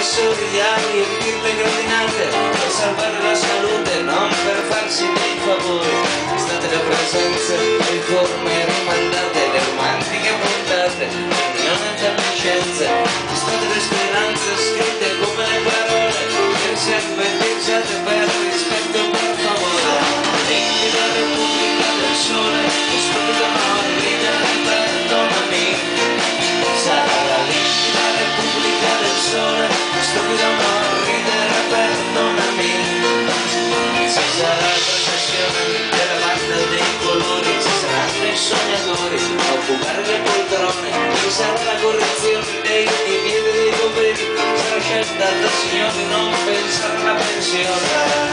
professori di riempire le gradinate per salvare la salute, non per farsi dei favori. State le presenze, riforme rimandate, le romantiche puntate, l'unione delle scienze. State le speranze scritte come le parole, che serve pensate per rispetto e per favore. Lingui la Repubblica del Sole, stupido amore, ridere, perdonami. Sarà la lingua la Repubblica del Sole, stupido amore, ridere, perdonami. Ci sarà la processione della banda dei colori, ci saranno i sognatori a occupare le poltrone, ci sarà la correzione dei divieti dei doveri, sarà scelta da signori non pensare alla pensione.